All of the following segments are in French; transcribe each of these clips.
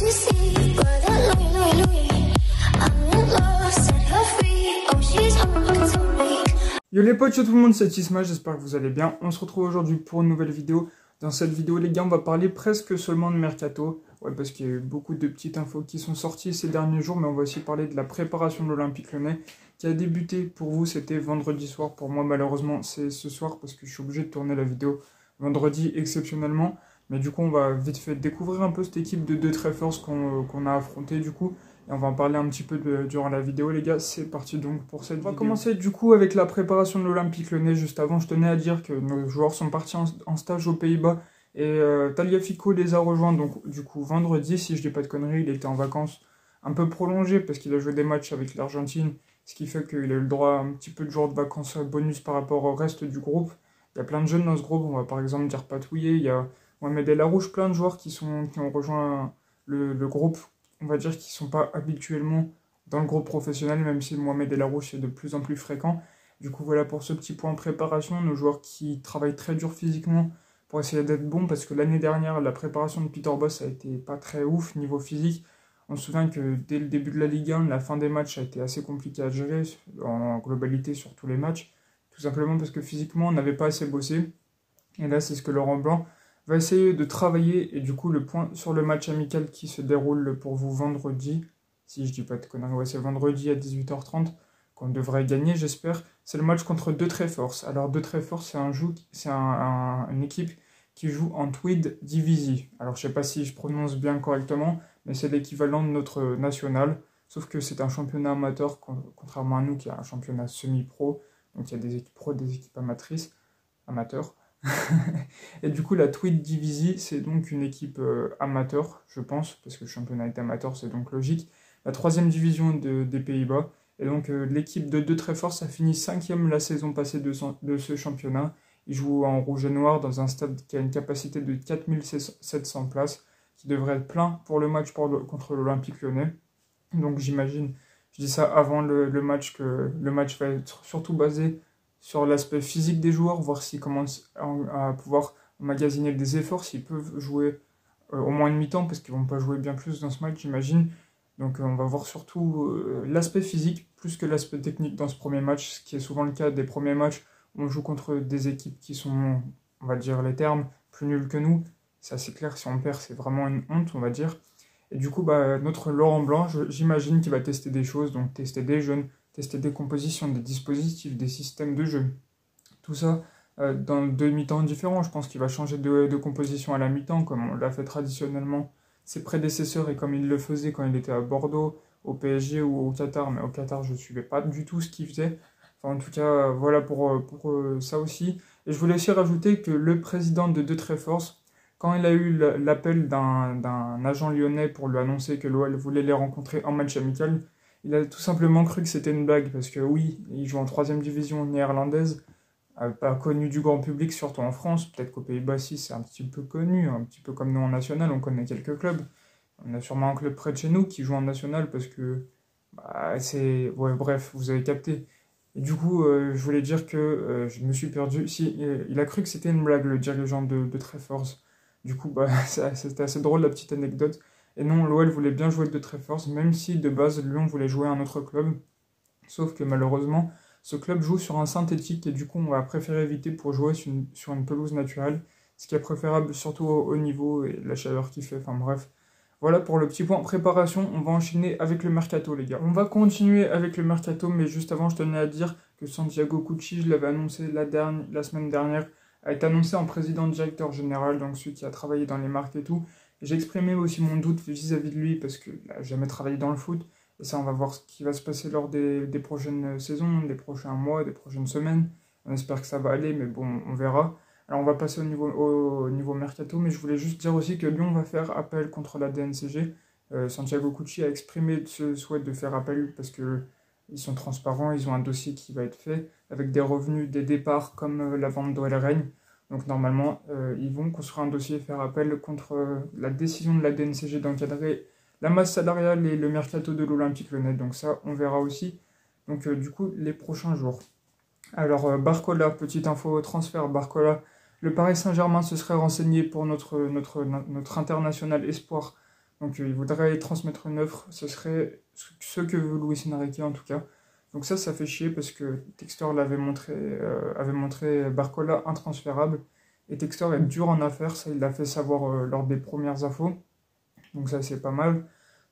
Yo les potes, yo tout le monde, c'est Tisma, j'espère que vous allez bien. On se retrouve aujourd'hui pour une nouvelle vidéo. Dans cette vidéo les gars, on va parler presque seulement de Mercato. Ouais, parce qu'il y a eu beaucoup de petites infos qui sont sorties ces derniers jours, mais on va aussi parler de la préparation de l'Olympique Lyonnais qui a débuté pour vous, c'était vendredi soir. Pour moi malheureusement c'est ce soir parce que je suis obligé de tourner la vidéo vendredi exceptionnellement. Mais du coup on va vite fait découvrir un peu cette équipe de deux très forts qu'on a affronté du coup. Et on va en parler un petit peu durant la vidéo les gars, c'est parti donc pour cette vidéo. On va commencer du coup avec la préparation de l'Olympique Lyonnais. Juste avant, je tenais à dire que nos joueurs sont partis en stage aux Pays-Bas et Tagliafico les a rejoints donc du coup vendredi, si je dis pas de conneries, il était en vacances un peu prolongées parce qu'il a joué des matchs avec l'Argentine, ce qui fait qu'il a eu le droit à un petit peu de jours de vacances bonus par rapport au reste du groupe. Il y a plein de jeunes dans ce groupe, on va par exemple dire Patouillet, il y a Mohamed El Arouche, plein de joueurs qui ont rejoint le groupe. On va dire qu'ils ne sont pas habituellement dans le groupe professionnel, même si Mohamed El Arouche est de plus en plus fréquent. Du coup, voilà pour ce petit point préparation, nos joueurs qui travaillent très dur physiquement pour essayer d'être bons, parce que l'année dernière, la préparation de Peter Bosz a été pas très ouf niveau physique. On se souvient que dès le début de la Ligue 1, la fin des matchs a été assez compliquée à gérer, en globalité sur tous les matchs, tout simplement parce que physiquement, on n'avait pas assez bossé. Et là, c'est ce que Laurent Blanc va essayer de travailler, et du coup le point sur le match amical qui se déroule pour vous vendredi, si je dis pas de conneries, ouais, c'est vendredi à 18h30 qu'on devrait gagner j'espère, c'est le match contre Deux Très Force. Alors Deux Très Force c'est une équipe qui joue en Tweede Divisie, alors je sais pas si je prononce bien correctement, mais c'est l'équivalent de notre national, sauf que c'est un championnat amateur, contrairement à nous qui a un championnat semi-pro, donc il y a des équipes pro, des équipes amateurs. Et du coup la Tweede Divisie c'est donc une équipe amateur je pense, parce que le championnat est amateur, c'est donc logique, la 3e division des Pays-Bas, et donc l'équipe de Deux Très Force a fini 5e la saison passée de ce championnat. Ils jouent en rouge et noir dans un stade qui a une capacité de 4700 places, qui devrait être plein pour le match contre l'Olympique Lyonnais. Donc j'imagine, je dis ça avant le match, que le match va être surtout basé sur l'aspect physique des joueurs, voir s'ils commencent à pouvoir emmagasiner des efforts, s'ils peuvent jouer au moins une mi-temps, parce qu'ils ne vont pas jouer bien plus dans ce match, j'imagine. Donc on va voir surtout l'aspect physique, plus que l'aspect technique dans ce premier match, ce qui est souvent le cas des premiers matchs où on joue contre des équipes qui sont, on va dire les termes, plus nulles que nous. C'est assez clair, si on perd, c'est vraiment une honte, on va dire. Et du coup, notre Laurent Blanc, j'imagine qu'il va tester des choses, donc tester des jeunes, tester des compositions, des dispositifs, des systèmes de jeu. Tout ça dans 2 mi-temps différents. Je pense qu'il va changer de composition à la mi-temps, comme on l'a fait traditionnellement ses prédécesseurs et comme il le faisait quand il était à Bordeaux, au PSG ou au Qatar. Mais au Qatar, je ne suivais pas du tout ce qu'il faisait. Enfin, en tout cas, voilà pour ça aussi. Et je voulais aussi rajouter que le président de Deux Très Force, quand il a eu l'appel d'un agent lyonnais pour lui annoncer que l'OL voulait les rencontrer en match amical, il a tout simplement cru que c'était une blague, parce que oui, il joue en 3e division néerlandaise, pas connu du grand public, surtout en France. Peut-être qu'aux Pays-Bas, si, c'est un petit peu connu, un petit peu comme nous en national, on connaît quelques clubs. On a sûrement un club près de chez nous qui joue en national, parce que c'est... Ouais, bref, vous avez capté. Et du coup, je voulais dire que je me suis perdu. Si, il a cru que c'était une blague, le dirigeant de Très Force. Du coup, c'était assez drôle la petite anecdote. Et non, l'OL voulait bien jouer de Très Force, même si de base Lyon voulait jouer à un autre club. Sauf que malheureusement, ce club joue sur un synthétique et du coup on va préférer éviter pour jouer sur une pelouse naturelle, ce qui est préférable surtout au niveau et la chaleur qu'il fait, enfin bref. Voilà pour le petit point préparation, on va enchaîner avec le Mercato les gars. On va continuer avec le Mercato, mais juste avant je tenais à dire que Santiago Cucci, je l'avais annoncé la semaine dernière, a été annoncé en président directeur général, donc celui qui a travaillé dans les marques et tout. J'ai exprimé aussi mon doute vis-à-vis de lui parce qu'il n'a jamais travaillé dans le foot. Et ça, on va voir ce qui va se passer lors des prochaines saisons, des prochains mois, des prochaines semaines. On espère que ça va aller, mais bon, on verra. Alors, on va passer au niveau Mercato, mais je voulais juste dire aussi que Lyon va faire appel contre la DNCG. Santiago Cucci a exprimé ce souhait de faire appel parce qu'ils sont transparents, ils ont un dossier qui va être fait avec des revenus, des départs comme la vente d'Oel Reigne. Donc normalement, ils vont construire un dossier et faire appel contre la décision de la DNCG d'encadrer la masse salariale et le mercato de l'Olympique Lyonnais. Donc ça, on verra aussi. Donc du coup, les prochains jours. Alors Barcola, petite info transfert, Barcola. Le Paris Saint-Germain se serait renseigné pour notre international espoir Donc il voudrait transmettre une offre, ce serait ce que veut Luis Enrique en tout cas. Donc ça fait chier parce que Textor avait montré Barcola intransférable. Et Textor est dur en affaires, ça il l'a fait savoir lors des premières infos. Donc ça c'est pas mal.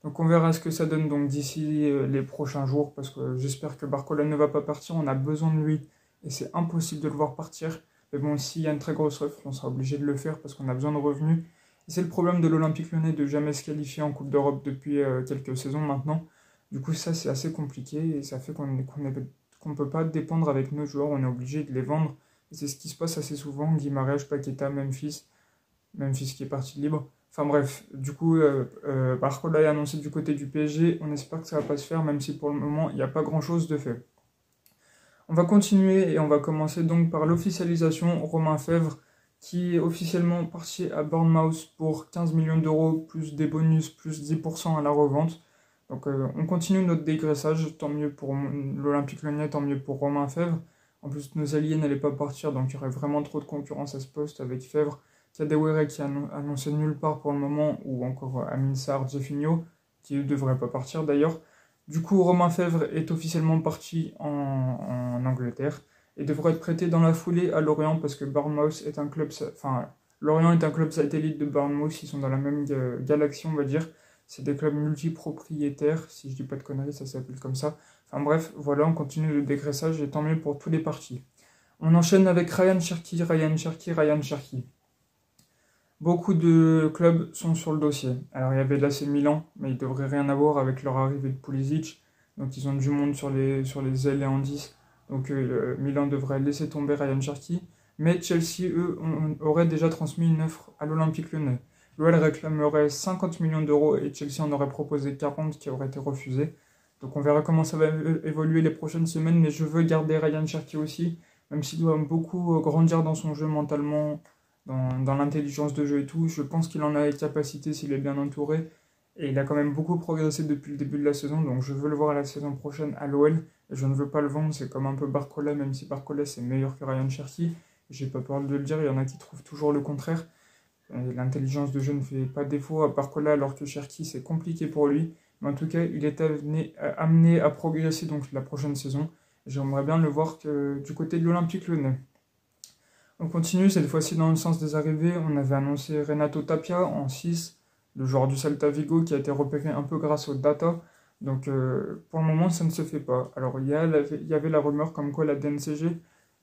Donc on verra ce que ça donne donc d'ici les prochains jours, parce que j'espère que Barcola ne va pas partir, on a besoin de lui, et c'est impossible de le voir partir. Mais bon, s'il y a une très grosse offre, on sera obligé de le faire, parce qu'on a besoin de revenus. Et c'est le problème de l'Olympique Lyonnais de jamais se qualifier en Coupe d'Europe depuis quelques saisons maintenant. Du coup ça c'est assez compliqué, et ça fait qu'on ne peut pas dépendre avec nos joueurs, on est obligé de les vendre. Et c'est ce qui se passe assez souvent, Guimarães, Paqueta, Memphis qui est parti libre. Enfin bref, du coup, Barcola est annoncé du côté du PSG. On espère que ça va pas se faire, même si pour le moment, il n'y a pas grand-chose de fait. On va continuer et on va commencer donc par l'officialisation. Romain Fèvre, qui est officiellement parti à Bournemouth pour 15 millions d'euros, plus des bonus, plus 10% à la revente. Donc on continue notre dégraissage, tant mieux pour l'Olympique Lyonnais, tant mieux pour Romain Fèvre. En plus, nos alliés n'allaient pas partir, donc il y aurait vraiment trop de concurrence à ce poste avec Fèvre. Kadewere qui a annoncé nulle part pour le moment, ou encore Amin Sarr, Jefinho, qui ne devrait pas partir d'ailleurs. Du coup, Romain Fèvre est officiellement parti en Angleterre et devrait être prêté dans la foulée à Lorient parce que Bournemouth est un club, enfin, Lorient est un club satellite de Bournemouth, ils sont dans la même galaxie, on va dire. C'est des clubs multipropriétaires, si je dis pas de conneries, ça s'appelle comme ça. Enfin bref, voilà, on continue le dégraissage et tant mieux pour tous les partis. On enchaîne avec Ryan Cherki. Beaucoup de clubs sont sur le dossier. Alors il y avait l'AC Milan, mais ils devraient rien avoir avec leur arrivée de Pulisic. Donc ils ont du monde sur les ailes et en 10. Donc Milan devrait laisser tomber Ryan Cherki. Mais Chelsea, eux, auraient déjà transmis une offre à l'Olympique Lyonnais. L'OL réclamerait 50 millions d'euros et Chelsea en aurait proposé 40 qui auraient été refusés. Donc on verra comment ça va évoluer les prochaines semaines, mais je veux garder Ryan Cherki aussi, même s'il doit beaucoup grandir dans son jeu mentalement, dans l'intelligence de jeu et tout. Je pense qu'il en a les capacités s'il est bien entouré. Et il a quand même beaucoup progressé depuis le début de la saison, donc je veux le voir la saison prochaine à l'OL. Et je ne veux pas le vendre, c'est comme un peu Barcola, même si Barcola c'est meilleur que Ryan Cherki. J'ai pas peur de le dire, il y en a qui trouvent toujours le contraire. L'intelligence de jeu ne fait pas défaut à Barcola, alors que Cherki c'est compliqué pour lui. Mais en tout cas, il est amené à progresser donc la prochaine saison. J'aimerais bien le voir du côté de l'Olympique Lyonnais. On continue, cette fois-ci dans le sens des arrivées. On avait annoncé Renato Tapia en 6, le joueur du Celta Vigo qui a été repéré un peu grâce aux data. Donc pour le moment, ça ne se fait pas. Alors il y avait la rumeur comme quoi la DNCG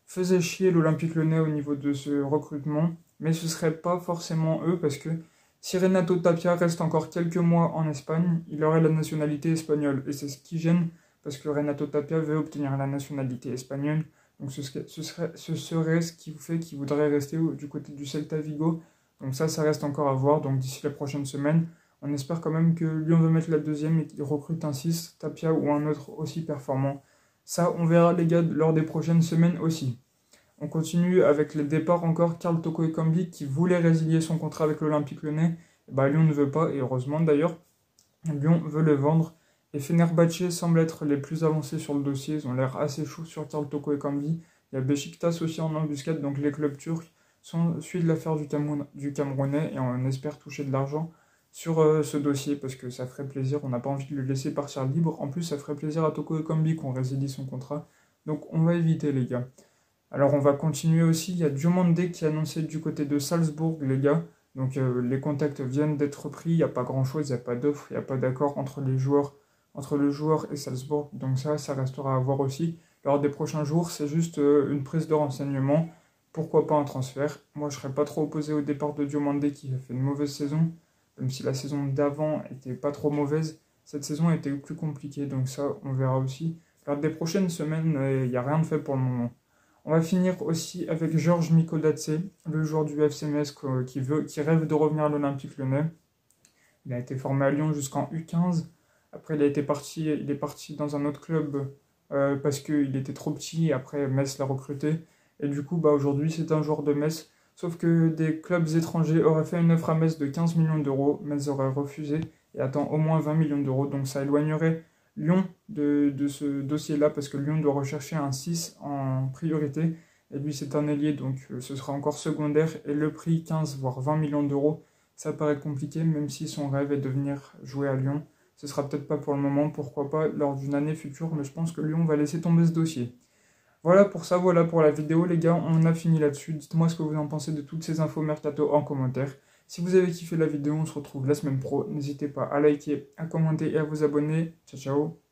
faisait chier l'Olympique Lyonnais au niveau de ce recrutement. Mais ce ne serait pas forcément eux parce que si Renato Tapia reste encore quelques mois en Espagne, il aurait la nationalité espagnole. Et c'est ce qui gêne parce que Renato Tapia veut obtenir la nationalité espagnole. Donc ce serait ce qui fait qu'il voudrait rester du côté du Celta Vigo. Donc ça reste encore à voir. Donc d'ici la prochaine semaine, on espère quand même que Lyon va mettre la deuxième et qu'il recrute un 6, Tapia ou un autre aussi performant. Ça, on verra les gars lors des prochaines semaines aussi. On continue avec les départs encore. Karl Toko Ekambi qui voulait résilier son contrat avec l'Olympique Lyonnais. Lyon ne veut pas, et heureusement d'ailleurs. Lyon veut le vendre. Et Fenerbahçe semble être les plus avancés sur le dossier. Ils ont l'air assez chauds sur Karl Toko Ekambi. Il y a Beşiktaş aussi en embuscade, donc les clubs turcs suivent l'affaire du Camerounais et on espère toucher de l'argent sur ce dossier parce que ça ferait plaisir. On n'a pas envie de le laisser partir libre. En plus, ça ferait plaisir à Toko Ekambi qu'on résilie son contrat. Donc on va éviter les gars. Alors on va continuer aussi. Il y a Diomande qui est annoncé du côté de Salzbourg les gars. Donc les contacts viennent d'être pris. Il n'y a pas grand chose, il n'y a pas d'offre, il n'y a pas d'accord entre le joueur et Salzbourg, donc ça restera à voir aussi. Lors des prochains jours, c'est juste une prise de renseignement. Pourquoi pas un transfert? Moi, je serais pas trop opposé au départ de Diomande qui a fait une mauvaise saison. Même si la saison d'avant était pas trop mauvaise, cette saison a été plus compliquée, donc ça, on verra aussi. Lors des prochaines semaines, il n'y a rien de fait pour le moment. On va finir aussi avec Georges Mikodadze, le joueur du FC Metz qui rêve de revenir à l'Olympique Lyonnais. Il a été formé à Lyon jusqu'en U15. Après, il est parti dans un autre club parce qu'il était trop petit. Après, Metz l'a recruté. Et du coup, aujourd'hui, c'est un joueur de Metz. Sauf que des clubs étrangers auraient fait une offre à Metz de 15 millions d'euros. Metz aurait refusé et attend au moins 20 millions d'euros. Donc ça éloignerait Lyon de ce dossier-là parce que Lyon doit rechercher un 6 en priorité. Et lui, c'est un ailier, donc ce sera encore secondaire. Et le prix, 15 voire 20 millions d'euros, ça paraît compliqué, même si son rêve est de venir jouer à Lyon. Ce sera peut-être pas pour le moment, pourquoi pas lors d'une année future, mais je pense que Lyon va laisser tomber ce dossier. Voilà pour ça, voilà pour la vidéo les gars, on a fini là-dessus. Dites-moi ce que vous en pensez de toutes ces infos mercato en commentaire. Si vous avez kiffé la vidéo, on se retrouve la semaine pro. N'hésitez pas à liker, à commenter et à vous abonner. Ciao ciao.